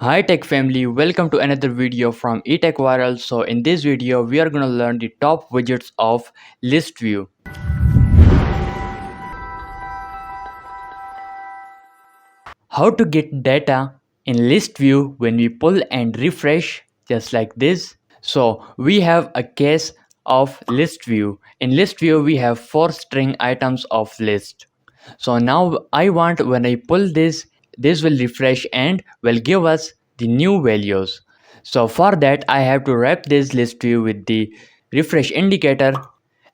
Hi tech family, welcome to another video from eTechViral. So in this video we are going to learn the top widgets of ListView. How to get data in ListView when we pull and refresh just like this. So we have a case of ListView. In ListView we have 4 string items of list. So now I want when I pull this will refresh and will give us the new values. So for that I have to wrap this list view with the refresh indicator.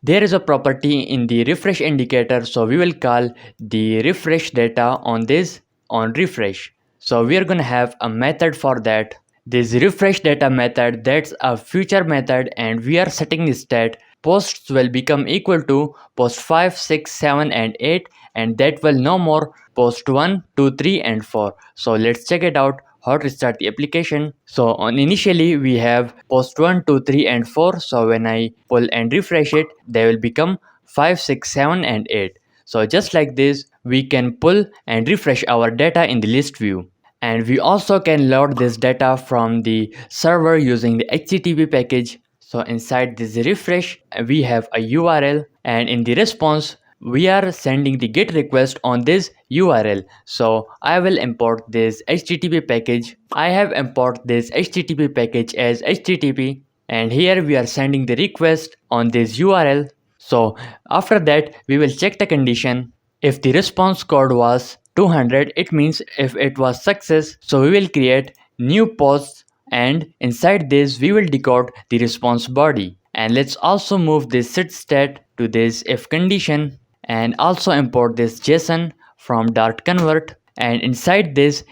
There is a property in the refresh indicator, so we will call the refresh data on this on refresh. So we are going to have a method for that. This refresh data method, that's a future method, and we are setting the stat posts will become equal to post 5, 6, 7 and 8, and that will no more post 1, 2, 3 and 4. So let's check it out how to start the application. So on initially we have post 1, 2, 3 and 4. So when I pull and refresh it, they will become 5, 6, 7 and 8. So just like this we can pull and refresh our data in the list view. And we also can load this data from the server using the HTTP package. So inside this refresh we have a URL, and in the response we are sending the GET request on this URL. So I will import this HTTP package. I have imported this HTTP package as HTTP, and here we are sending the request on this URL. So after that we will check the condition. If the response code was 200, it means if it was success. So we will create new posts, and inside this we will decode the response body. And let's also move this set stat to this if condition, and also import this JSON from .convert. And inside this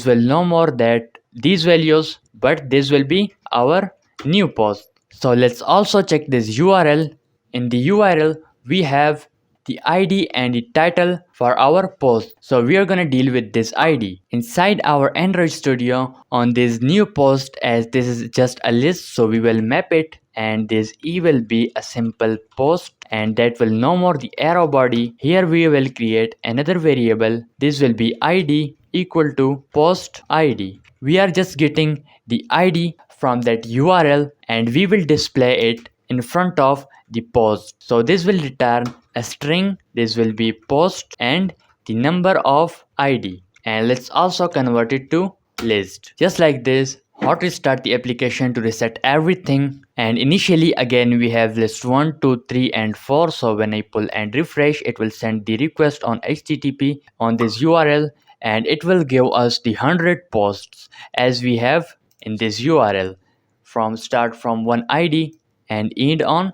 will no more that these values, but this will be our new post. So let's also check this URL. In the URL we have the ID and the title for our post. So we are gonna deal with this ID inside our Android Studio on this new post, as this is just a list. So we will map it, and this E will be a simple post, and that will no more the arrow body. Here we will create another variable. This will be ID equal to post ID. We are just getting the ID from that URL, and we will display it in front of the post. So this will return a string. This will be post and the number of ID, and let's also convert it to list. Just like this, how to start the application to reset everything. And initially again we have list 1, 2, 3 and 4. So when I pull and refresh, it will send the request on HTTP on this URL, and it will give us the 100 posts as we have in this URL, from start from 1 ID and end on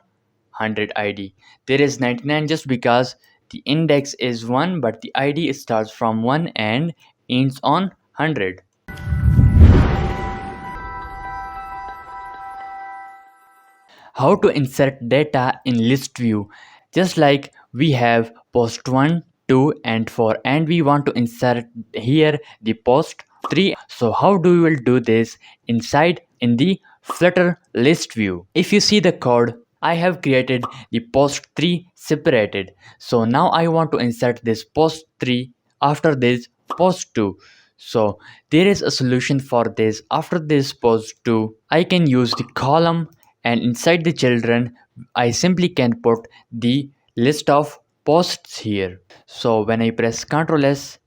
100 ID. There is 99 just because the index is 1, but the ID starts from 1 and ends on 100. How to insert data in list view. Just like we have post 1, 2 and 4, and we want to insert here the post 3. So how do we will do this inside in the Flutter list view? If you see the code, I have created the post 3 separated. So now I want to insert this post 3 after this post 2. So there is a solution for this. After this post 2, I can use the column, and inside the children I simply can put the list of posts here. So when I press Ctrl S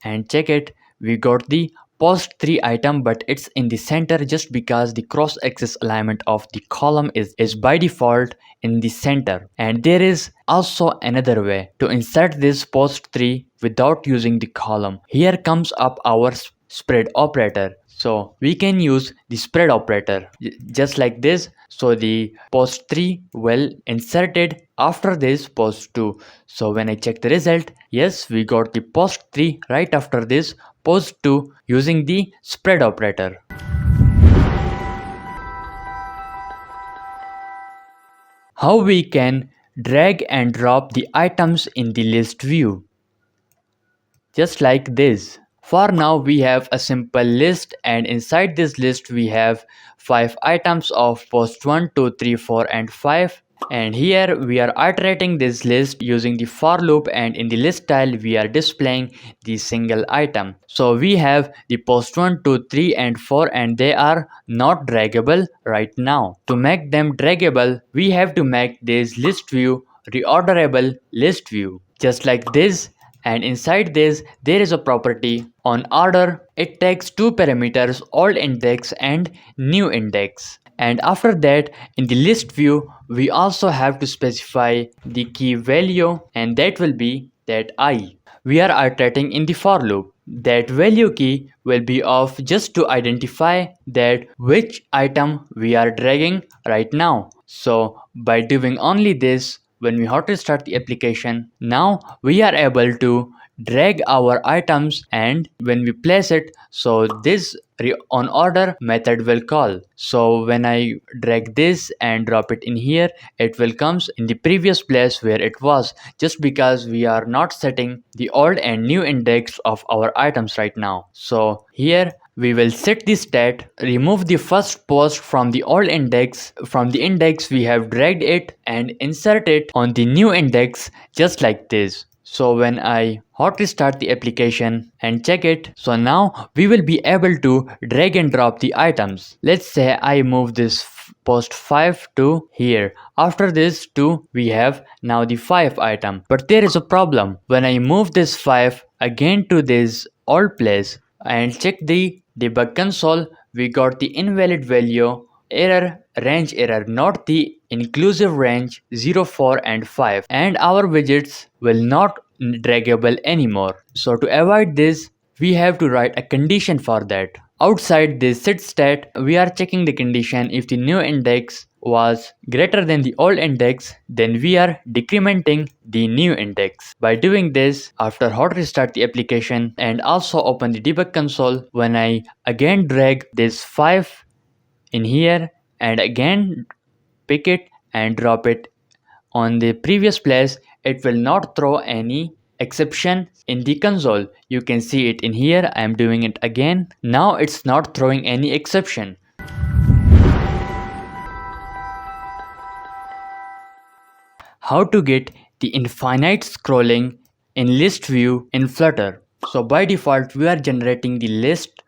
and check it, we got the post 3 item, but it's in the center just because the cross axis alignment of the column is by default in the center. And there is also another way to insert this post 3 without using the column. Here comes up our spread operator. So we can use the spread operator just like this. So the post 3 will inserted after this post 2. So when I check the result, yes, we got the post 3 right after this post 2 using the spread operator. How we can drag and drop the items in the list view. Just like this. For now we have a simple list, and inside this list we have 5 items of post 1, 2, 3, 4 and 5, And here we are iterating this list using the for loop, and in the list style we are displaying the single item. So we have the post 1, 2, 3 and 4, and they are not draggable right now. To make them draggable, we have to make this list view reorderable list view. Just like this, and inside this there is a property on order. It takes two parameters, old index and new index. And after that, in the list view we also have to specify the key value, and that will be that I. We are iterating in the for loop. That value key will be of just to identify that which item we are dragging right now. So by doing only this, when we hot restart the application, now we are able to drag our items, and when we place it, so this on order method will call. So when I drag this and drop it in here, it will comes in the previous place where it was, just because we are not setting the old and new index of our items right now. So here we will set the stat, remove the first post from the old index. From the index we have dragged it and insert it on the new index, just like this. So when I hot restart the application and check it, so now we will be able to drag and drop the items. Let's say I move this post 5 to here. After this 2, we have now the 5 item. But there is a problem. When I move this 5 again to this old place and check the debug console, we got the invalid value, error, range error, not the inclusive range 0, 4 and 5, and our widgets will not draggable anymore. So to avoid this, we have to write a condition for that. Outside this set stat, we are checking the condition. If the new index was greater than the old index, then we are decrementing the new index. By doing this, after hot restart the application and also open the debug console, when I again drag this 5 in here and again pick it and drop it on the previous place, it will not throw any exception in the console. You can see it in here. I am doing it again. Now it's not throwing any exception. How to get the infinite scrolling in list view in Flutter. So by default we are generating the list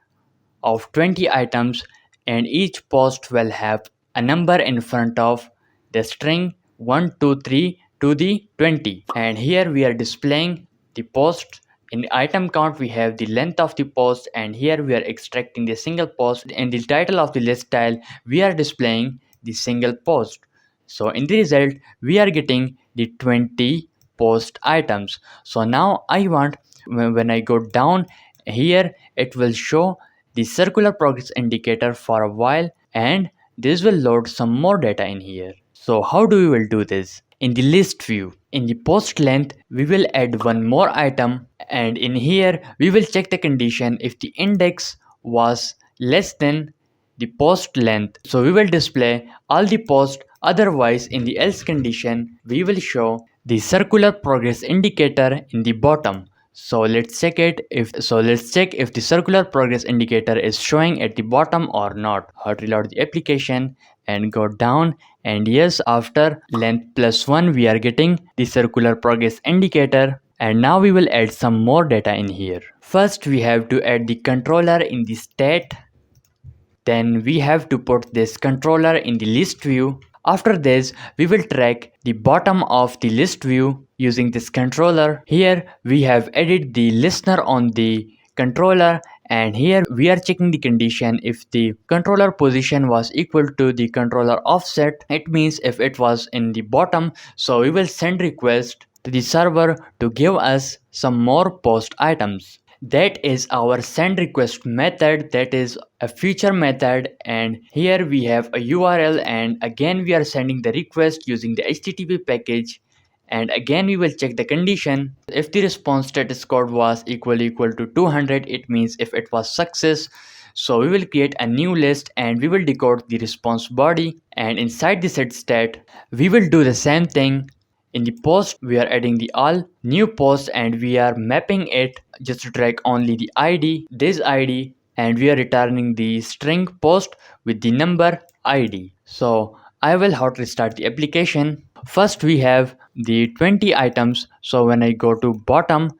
of 20 items, and each post will have a number in front of the string 1, 2, 3 to the 20. And here we are displaying the post. In the item count we have the length of the post, and here we are extracting the single post. In the title of the list style we are displaying the single post. So in the result we are getting the 20 post items. So now I want, when I go down here, it will show the circular progress indicator for a while, and this will load some more data in here. So how do we will do this? In the list view, in the post length we will add one more item, and in here we will check the condition if the index was less than the post length. So we will display all the posts, otherwise in the else condition we will show the circular progress indicator in the bottom. So let's check if the circular progress indicator is showing at the bottom or not. Hot reload the application and go down, and yes, after length +1 we are getting the circular progress indicator. And now we will add some more data in here. First we have to add the controller in the stat. Then we have to put this controller in the list view. After this, we will track the bottom of the list view using this controller. Here we have added the listener on the controller, and here we are checking the condition if the controller position was equal to the controller offset. It means if it was in the bottom, so we will send request to the server to give us some more post items. That is our send request method, that is a feature method. And here we have a URL, and again we are sending the request using the HTTP package, and again we will check the condition. If the response status code was equal to 200, it means if it was success. So we will create a new list and we will decode the response body, and inside the set stat we will do the same thing. In the post we are adding the all new post, and we are mapping it just to track only the ID, this ID, and we are returning the string post with the number ID. So I will hot restart the application. first we have the 20 items. So when I go to bottom,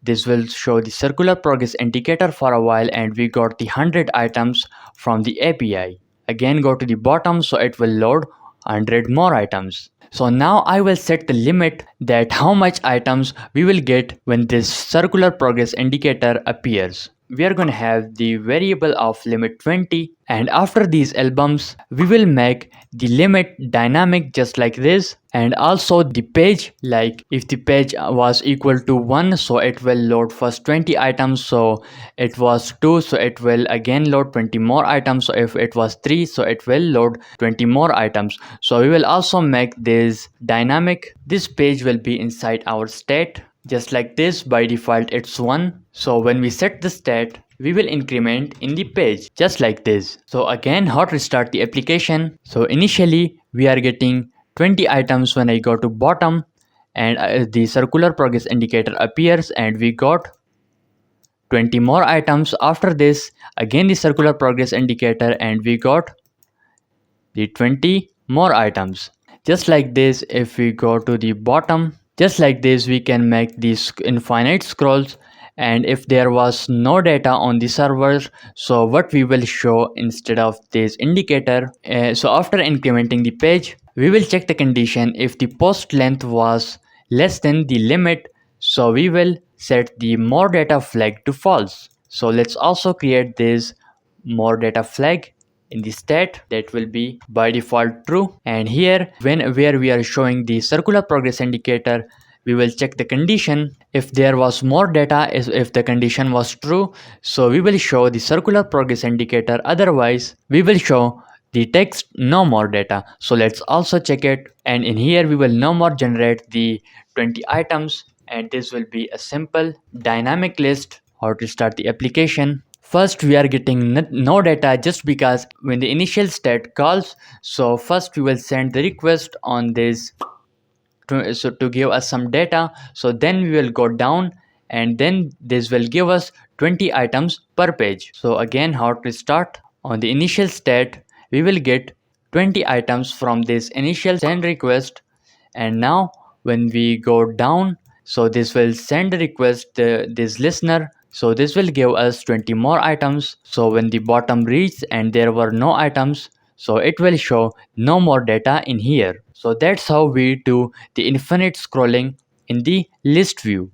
this will show the circular progress indicator for a while, and we got the 100 items from the API. Again go to the bottom, so it will load 100 more items. So now I will set the limit that how much items we will get when this circular progress indicator appears. We are going to have the variable of limit 20, and after these albums we will make the limit dynamic just like this, and also the page, like if the page was equal to 1, so it will load first 20 items. So it was 2, so it will again load 20 more items. So if it was 3, so it will load 20 more items. So we will also make this dynamic. This page will be inside our state just like this. By default it's 1. So when we set the state, we will increment in the page just like this. So again, how to start the application. So initially we are getting 20 items when I go to bottom, and the circular progress indicator appears, and we got 20 more items. After this, again the circular progress indicator, and we got the 20 more items. Just like this, if we go to the bottom, just like this, we can make these infinite scrolls. And if there was no data on the server, so what we will show instead of this indicator, so after incrementing the page, we will check the condition. If the post length was less than the limit, so we will set the more data flag to false. So let's also create this more data flag in the state that will be by default true. And here where we are showing the circular progress indicator, we will check the condition. If there was more data, if the condition was true, so we will show the circular progress indicator. Otherwise we will show the text no more data. So let's also check it, and in here we will no more generate the 20 items, and this will be a simple dynamic list. How to start the application. First we are getting no data just because when the initial state calls, so first we will send the request on this to give us some data. So then we will go down, and then this will give us 20 items per page. So again, how to start. On the initial state, we will get 20 items from this initial send request, and now when we go down, so this will send a request this listener. So this will give us 20 more items. So when the bottom reads and there were no items, so it will show no more data in here. So that's how we do the infinite scrolling in the list view.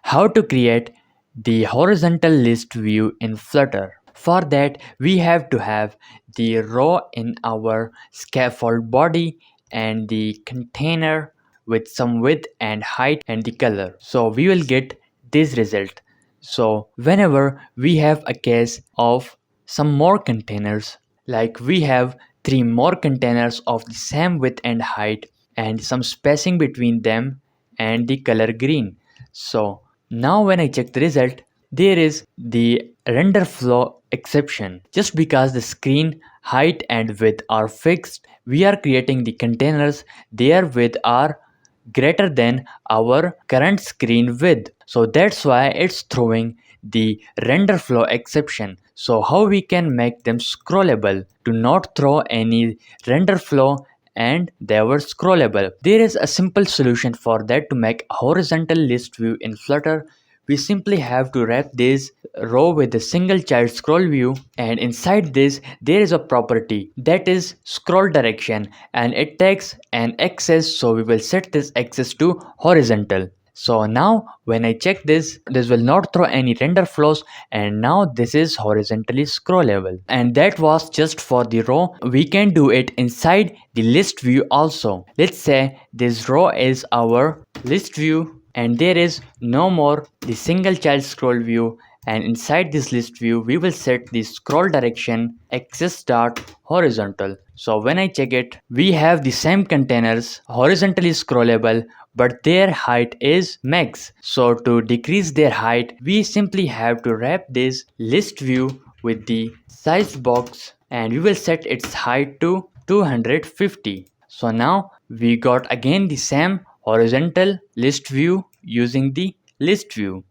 How to create the horizontal list view in Flutter. For that, we have to have the row in our scaffold body and the container with some width and height and the color. So we will get this result. So whenever we have a case of some more containers, like we have 3 more containers of the same width and height and some spacing between them and the color green. So now when I check the result, there is the render flow exception. Just because the screen height and width are fixed, we are creating the containers, their width are greater than our current screen width. So that's why it's throwing the render flow exception. So how we can make them scrollable to not throw any render flow and they were scrollable? There is a simple solution for that. To make a horizontal list view in Flutter, we simply have to wrap this row with a single child scroll view, and inside this there is a property that is scroll direction, and it takes an axis. So we will set this axis to horizontal. So now when I check this will not throw any render flows, and now this is horizontally scrollable. And that was just for the row. We can do it inside the list view also. Let's say this row is our list view, and there is no more the single child scroll view, and inside this list view we will set the scroll direction axis dot horizontal. So when I check it, we have the same containers horizontally scrollable, but their height is max. So to decrease their height, we simply have to wrap this list view with the size box, and we will set its height to 250. So now we got again the same horizontal list view using the list view.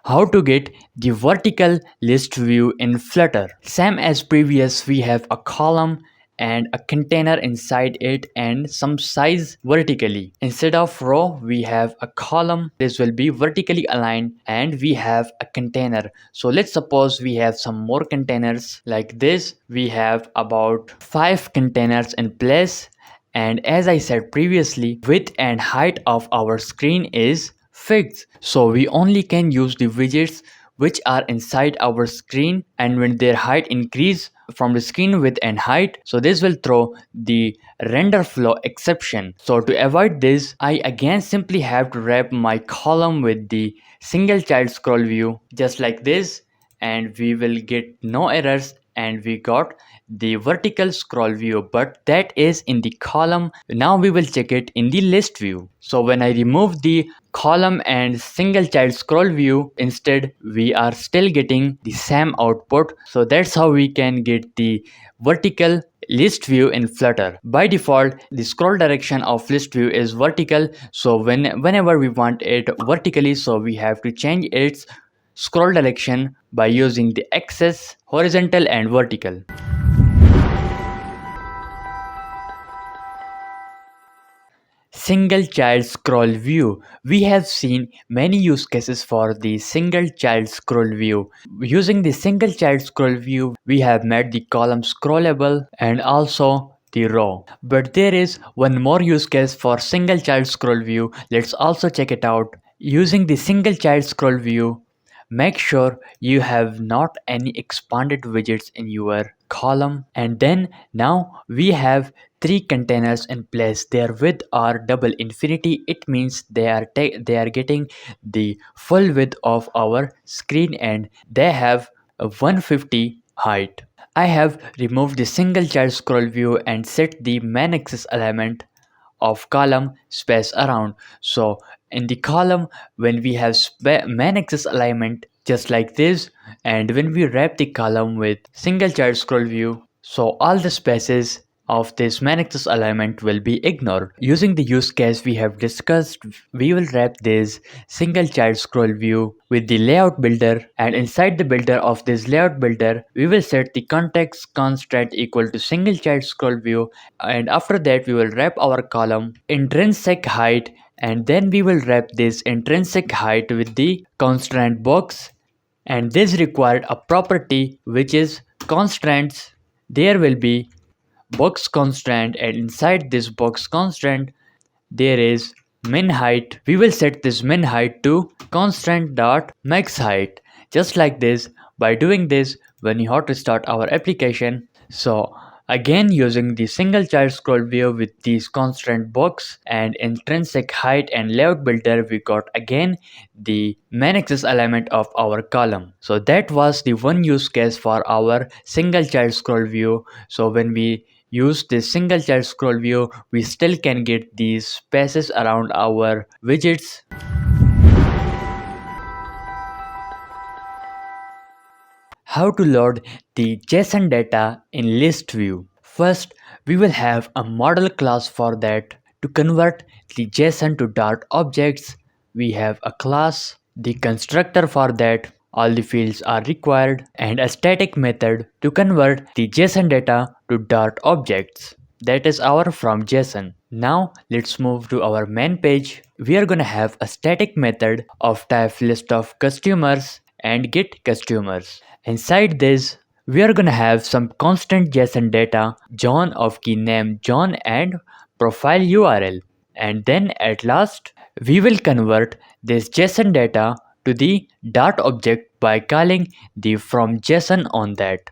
How to get the vertical list view in Flutter. Same as previous, we have a column and a container inside it and some size vertically. Instead of row, we have a column. This will be vertically aligned and we have a container. So let's suppose we have some more containers like this. We have about 5 containers in place. And as I said previously, width and height of our screen is fixed. So we only can use the widgets which are inside our screen, and when their height increase from the screen width and height, so this will throw the render flow exception. So to avoid this, I again simply have to wrap my column with the single child scroll view just like this, and we will get no errors and we got the vertical scroll view, but that is in the column. Now we will check it in the list view. So when I remove the column and single child scroll view, instead we are still getting the same output. So that's how we can get the vertical list view in Flutter. By default, the scroll direction of list view is vertical, so whenever we want it vertically, so we have to change its scroll direction by using the axis horizontal and vertical. Single child scroll view. We have seen many use cases for the single child scroll view. Using the single child scroll view, we have made the column scrollable and also the row. But there is one more use case for single child scroll view. Let's also check it out. Using the single child scroll view, make sure you have not any expanded widgets in your column, and then now we have 3 containers in place. Their width are double infinity. It means they are getting the full width of our screen and they have a 150 height. I have removed the single child scroll view and set the main axis element of column space around. So in the column, when we have main axis alignment just like this, and when we wrap the column with single child scroll view, so all the spaces of this main axis alignment will be ignored. Using the use case we have discussed, we will wrap this single child scroll view with the layout builder, and inside the builder of this layout builder, we will set the context constraint equal to single child scroll view, and after that we will wrap our column intrinsic height, and then we will wrap this intrinsic height with the constraint box, and this required a property which is constraints. There will be box constraint, and inside this box constraint there is min height. We will set this min height to constraint dot max height just like this. By doing this, when you have to start our application, so again using the single child scroll view with these constraint box and intrinsic height and layout builder, we got again the main axis alignment of our column. So that was the one use case for our single child scroll view. So when we use this single child scroll view, we still can get these spaces around our widgets. How to load the JSON data in list view. First, we will have a model class for that. To convert the JSON to Dart objects, we have a class, the constructor for that. All the fields are required, and a static method to convert the JSON data to Dart objects. That is our from JSON. Now let's move to our main page. We are gonna have a static method of type list of customers and get customers. Inside this, we are gonna have some constant JSON data, John of key name John and profile URL. And then at last, we will convert this JSON data to the Dart object by calling the from JSON on that.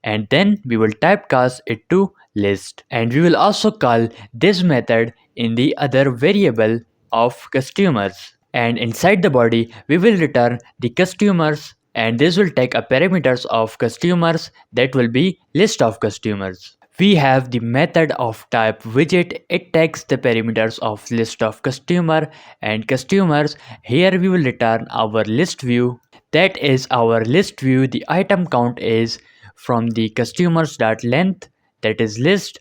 And then we will typecast it to list. And we will also call this method in the other variable of customers. And inside the body, we will return the customers, and this will take a parameters of customers that will be list of customers. We have the method of type widget. It takes the parameters of list of customer and customers. Here we will return our list view. That is our list view. The item count is from the customers.length, that is list,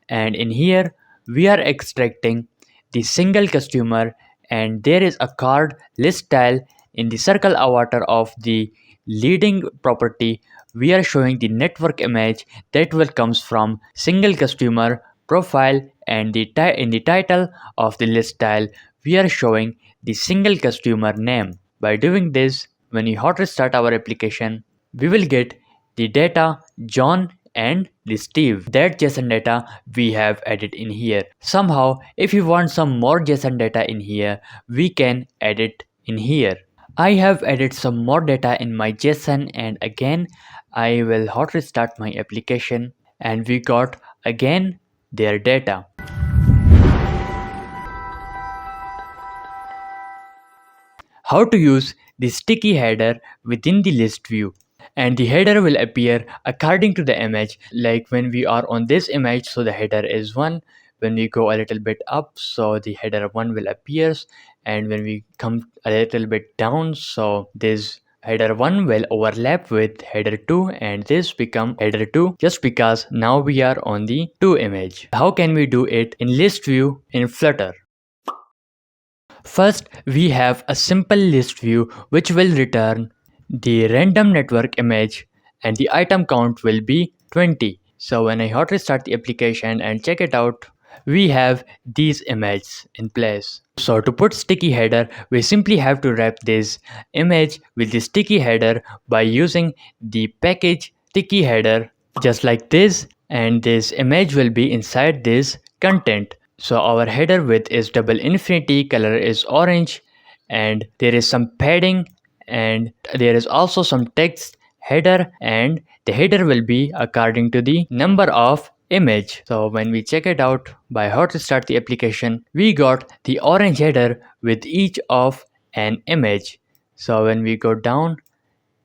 and in here we are extracting the single customer, and there is a card list style in the circle avatar of the leading property, we are showing the network image that will comes from single customer profile, and in the title of the list style we are showing the single customer name. By doing this, when we hot restart our application, we will get the data John and the Steve. That JSON data we have added in here. Somehow, if you want some more JSON data in here, we can add it in here. I have added some more data in my JSON, and again I will hot restart my application, and we got again their data. How to use the sticky header within the list view, and the header will appear according to the image. Like when we are on this image, so the header is 1. When we go a little bit up, so the header 1 will appears, and when we come a little bit down, so this header 1 will overlap with header 2, and this become header 2 just because now we are on the 2 image. How can we do it in list view in Flutter? First, we have a simple list view which will return the random network image, and the item count will be 20. So when I hot restart the application and check it out, we have these images in place. So to put sticky header, we simply have to wrap this image with the sticky header by using the package sticky header just like this, and this image will be inside this content. So our header width is double infinity, color is orange, and there is some padding, and there is also some text header, and the header will be according to the number of image. So when we check it out by hot restart the application, we got the orange header with each of an image. So when we go down,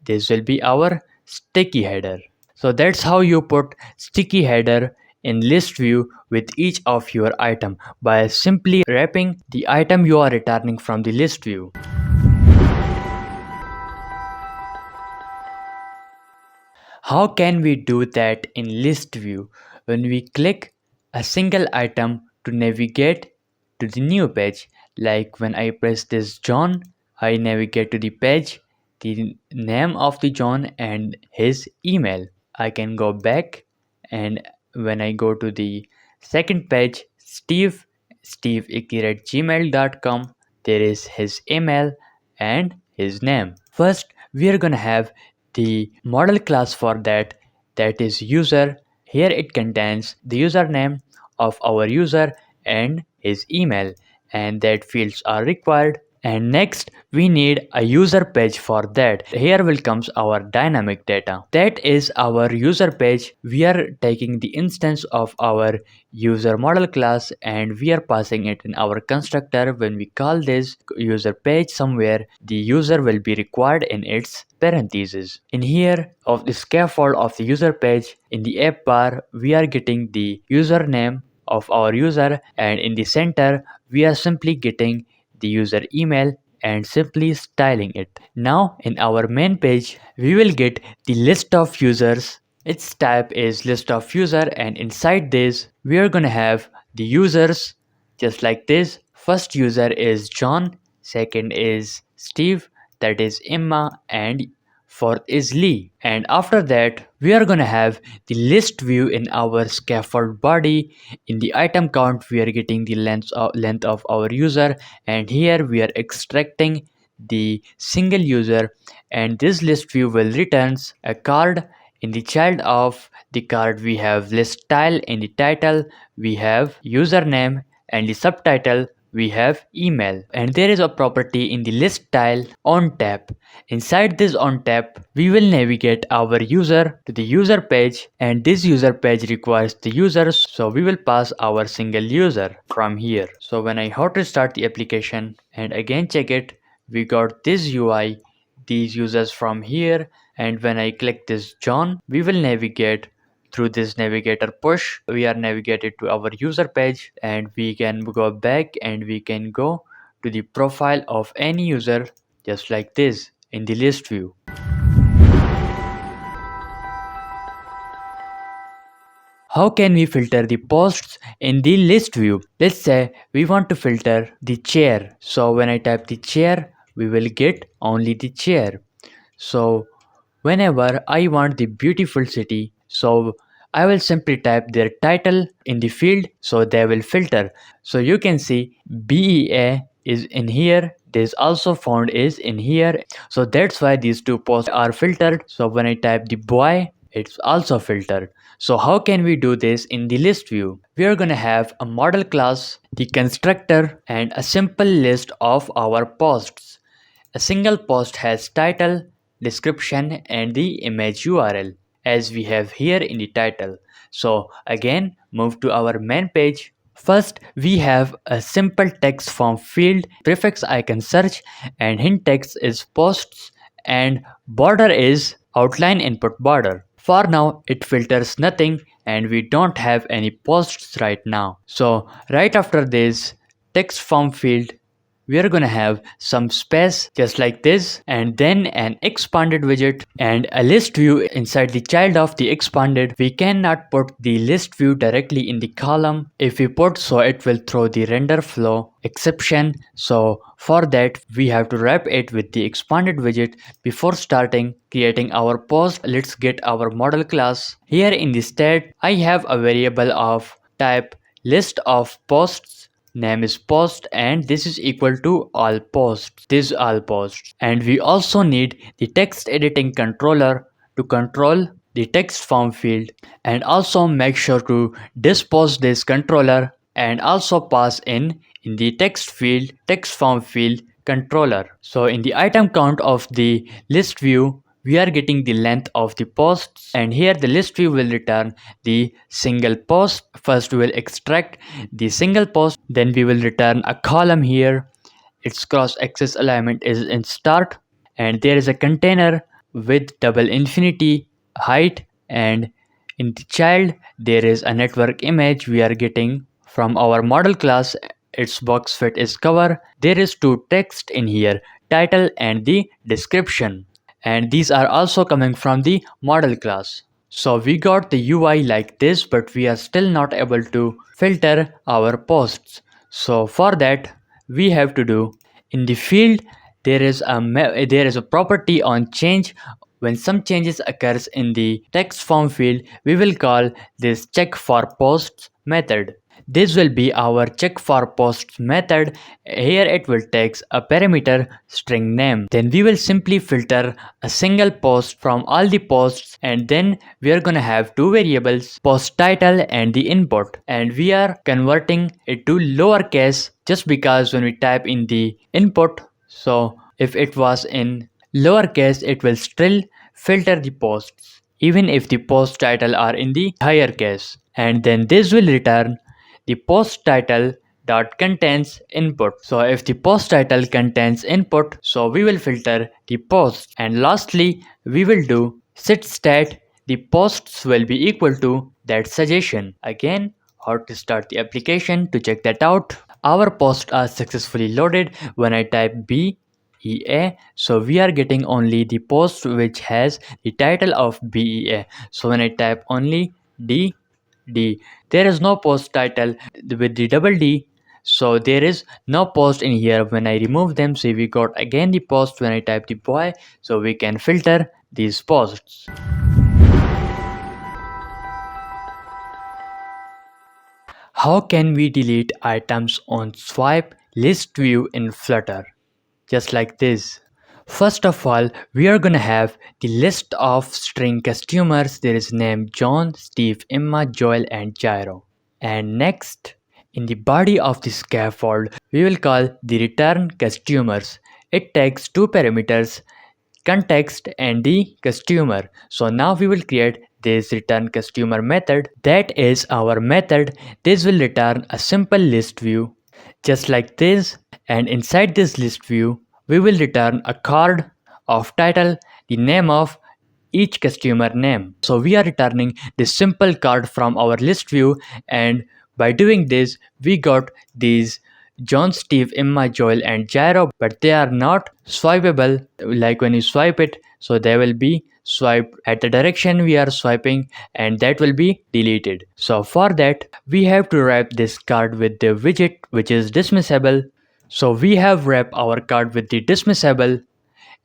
this will be our sticky header. So that's how you put sticky header in list view with each of your item, by simply wrapping the item you are returning from the list view. How can we do that in list view? When we click a single item to navigate to the new page, like when I press this John, I navigate to the page, the name of the John and his email. I can go back, and when I go to the second page, steve@gmail.com, there is his email and his name. First, we are gonna have the model class for that is user. Here it contains the username of our user and his email, and that fields are required. And next we need a user page for that. Here will comes our dynamic data. That is our user page. We are taking the instance of our user model class, and we are passing it in our constructor. When we call this user page somewhere, the user will be required in its parentheses. In here of the scaffold of the user page, in the app bar, we are getting the username of our user, and in the center we are simply getting the user email and simply styling it. Now in our main page, we will get the list of users. Its type is list of user, and inside this we are gonna have the users just like this. First user is John, second is Steve, that is Emma, and fourth is Lee. And after that, we are gonna have the list view in our scaffold body. In the item count, we are getting the length of our user, and here we are extracting the single user, and this list view will returns a card. In the child of the card, we have list style. In the title, we have username, and the subtitle we have email. And there is a property in the list style on tap. Inside this on tap, we will navigate our user to the user page, and this user page requires the users, so we will pass our single user from here. So when I hot restart the application and again check it, we got this UI, these users from here, and when I click this John, we will navigate through this navigator push. We are navigated to our user page, and we can go back and we can go to the profile of any user just like this in the list view. How can we filter the posts in the list view? Let's say we want to filter the chair. So when I type the chair, we will get only the chair. So whenever I want the beautiful city, so I will simply type their title in the field, so they will filter. So you can see BEA is in here, this also found is in here. So that's why these two posts are filtered. So when I type the boy, it's also filtered. So how can we do this in the list view? We are gonna have a model class, the constructor, and a simple list of our posts. A single post has title, description, and the image URL as we have here in the title. So again, move to our main page. First, we have a simple text form field, prefix icon search, and hint text is posts, and border is outline input border. For now, it filters nothing and we don't have any posts right now. So right after this text form field, we are gonna have some space just like this, and then an expanded widget and a list view inside the child of the expanded. We cannot put the list view directly in the column. If we put, so it will throw the render flow exception. So for that we have to wrap it with the expanded widget before starting creating our post. Let's get our model class. Here in the state, I have a variable of type list of posts, name is post, and this is equal to all posts. This is all posts. And we also need the text editing controller to control the text form field, and also make sure to dispose this controller and also pass in the text field text form field controller. So in the item count of the list view, we are getting the length of the posts, and here the list view will return the single post. First we will extract the single post, then we will return a column here. Its cross axis alignment is in start, and there is a container with double infinity height, and in the child there is a network image we are getting from our model class. Its box fit is cover. There is two text in here, title and the description, and these are also coming from the model class. So we got the UI like this, but we are still not able to filter our posts. So for that we have to do, in the field there is a property on change. When some changes occurs in the text form field, we will call this check for posts method. This will be our check for posts method. Here it will take a parameter string name. Then we will simply filter a single post from all the posts, and then we are gonna have two variables, post title and the input, and we are converting it to lowercase just because when we type in the input, so if it was in lowercase it will still filter the posts even if the post title are in the higher case. And then this will return the post title dot contains input. So if the post title contains input, so we will filter the post. And lastly we will do set stat the posts will be equal to that suggestion. Again, how to start the application to check that out. Our posts are successfully loaded. When I type BEA, so we are getting only the post which has the title of BEA. So when I type only D, there is no post title with the double D, so there is no post in here. When I remove them, see we got again the post when I type the boy, so we can filter these posts. How can we delete items on swipe list view in Flutter? Just like this. First of all, we are gonna have the list of string customers. There is name John, Steve, Emma, Joel, and Jairo. And next, in the body of the scaffold, we will call the return customers. It takes two parameters, context and the customer. So now we will create this return customer method. That is our method. This will return a simple list view just like this, and inside this list view we will return a card of title, the name of each customer name. So we are returning this simple card from our list view, and by doing this we got these John, Steve, Emma, Joel, and Jairo, but they are not swipeable. Like when you swipe it, so they will be swiped at the direction we are swiping, and that will be deleted. So for that we have to wrap this card with the widget which is dismissible. So we have wrapped our card with the dismissible,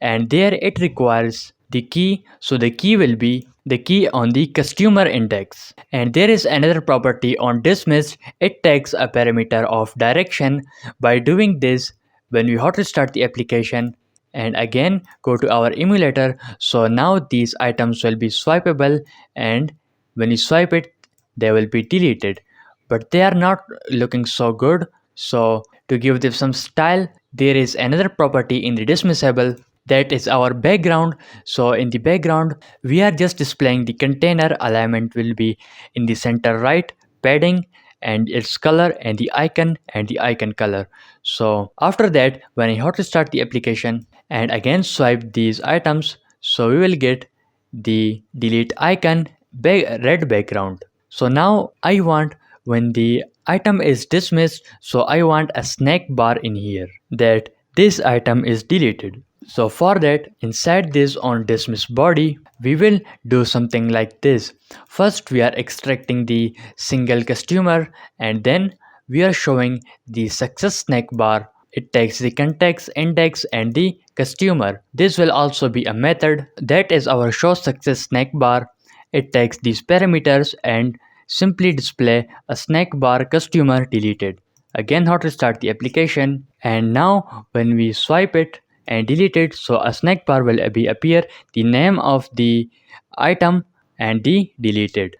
and there it requires the key, so the key will be the key on the customer index. And there is another property on dismissed, it takes a parameter of direction. By doing this, when we hot restart the application and again go to our emulator, so now these items will be swipeable, and when you swipe it they will be deleted, but they are not looking so good. So to give them some style, there is another property in the dismissible, that is our background. So in the background we are just displaying the container, alignment will be in the center right, padding and its color and the icon color. So after that, when I hot restart the application and again swipe these items, so we will get the delete icon, red background. So now I want, when the item is dismissed, so I want a snack bar in here that this item is deleted. So for that, inside this on dismiss body, we will do something like this. First we are extracting the single customer, and then we are showing the success snack bar. It takes the context, index and the customer. This will also be a method, that is our show success snack bar. It takes these parameters and simply display a snack bar customer deleted. Again hot restart the application, and now when we swipe it and delete it, so a snack bar will appear, the name of the item and the deleted.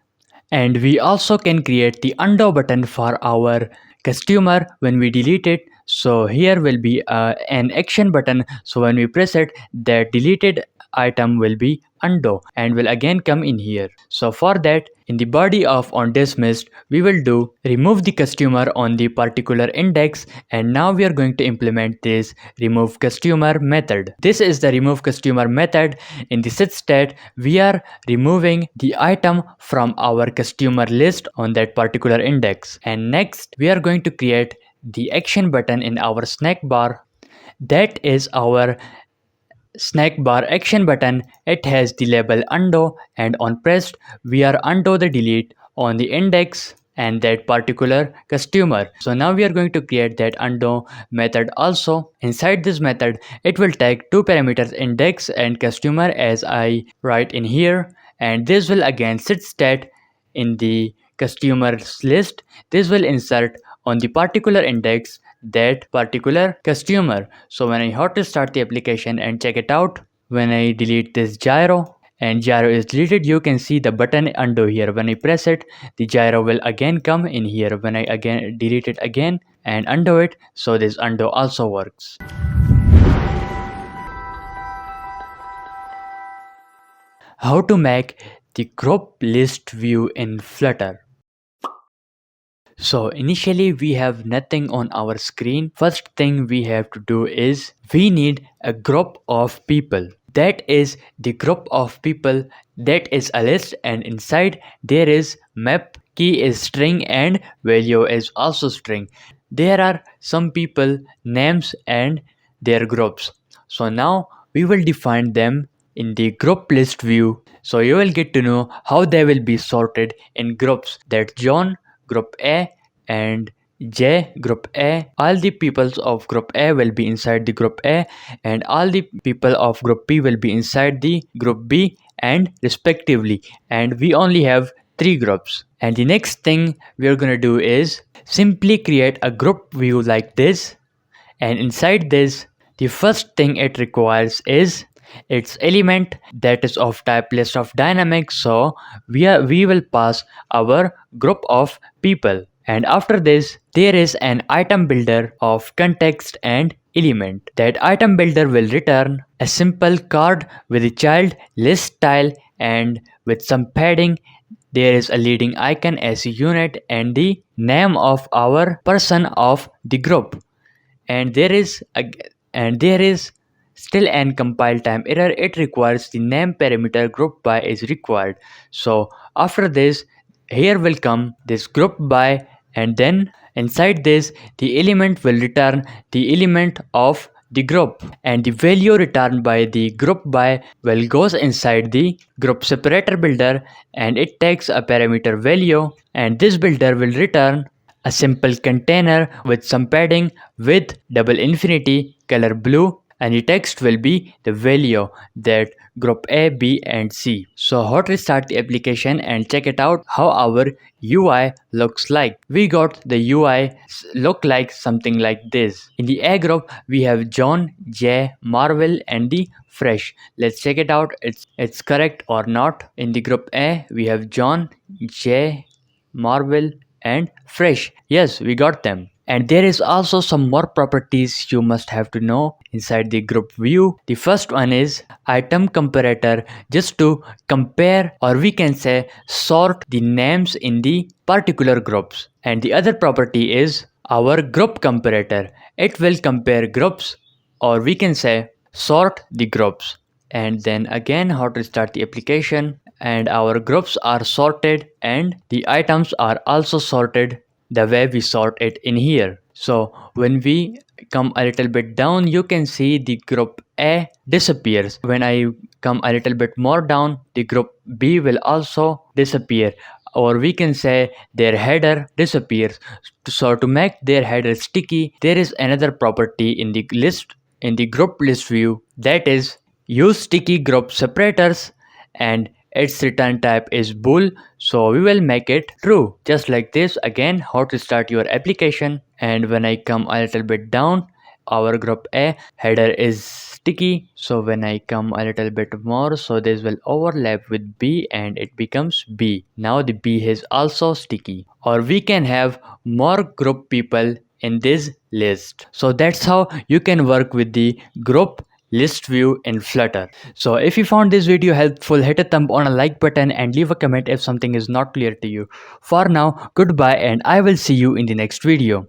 And we also can create the undo button for our customer when we delete it. So here will be an action button, so when we press it, the deleted item will be undo and will again come in here. So for that, in the body of on dismissed, we will do remove the customer on the particular index, and now we are going to implement this remove customer method. This is the remove customer method. In the set state, we are removing the item from our customer list on that particular index. And next we are going to create the action button in our snack bar. That is our snack bar action button. It has the label undo, and on pressed we are undo the delete on the index and that particular customer. So now we are going to create that undo method also. Inside this method, it will take two parameters, index and customer, as I write in here, and this will again set state in the customers list. This will insert on the particular index that particular customer. So when I hot restart the application and check it out, when I delete this gyro and gyro is deleted, you can see the button undo here. When I press it, the gyro will again come in here. When I again delete it again and undo it, so this undo also works. How to make the group list view in Flutter. So initially we have nothing on our screen. First thing we have to do is we need a group of people. That is the group of people, that is a list, and inside there is map, key is string and value is also string. There are some people names and their groups. So now we will define them in the group list view. So you will get to know how they will be sorted in groups, that John group A and J group A. All the peoples of group A will be inside the group A, and all the people of group B will be inside the group B, and respectively. And we only have 3 groups. And the next thing we are gonna do is simply create a group view like this, and inside this, the first thing it requires is its element, that is of type list of dynamic. So we will pass our group of people, and after this there is an item builder of context and element. That item builder will return a simple card with a child list style and with some padding. There is a leading icon as a unit and the name of our person of the group, and there is still an compile time error. It requires the name parameter group by is required. So after this, here will come this group by, and then inside this the element will return the element of the group, and the value returned by the group by will goes inside the group separator builder, and it takes a parameter value, and this builder will return a simple container with some padding with double infinity color blue, and the text will be the value that group A, B and C. So hot restart the application and check it out how our UI looks like. We got the UI look like something like this. In the A group we have John, J, Marvel and the Fresh. Let's check it out. It's correct or not. In the group A we have John, J, Marvel and Fresh. Yes, we got them. And there is also some more properties you must have to know inside the group view. The first one is item comparator, just to compare, or we can say sort the names in the particular groups. And the other property is our group comparator. It will compare groups, or we can say sort the groups. And then again how to start the application, and our groups are sorted and the items are also sorted the way we sort it in here. So when we come a little bit down, you can see the group A disappears. When I come a little bit more down, the group B will also disappear, or we can say their header disappears. So to make their header sticky, there is another property in the group list view, that is use sticky group separators, and its return type is bool, so we will make it true. Just like this. Again how to start your application, and when I come a little bit down, our group A header is sticky, so when I come a little bit more, so this will overlap with B and it becomes B. Now the B is also sticky, or we can have more group people in this list. So that's how you can work with the group list view in Flutter. So if you found this video helpful, hit a thumb on a like button and leave a comment if something is not clear to you. For now, goodbye and I will see you in the next video.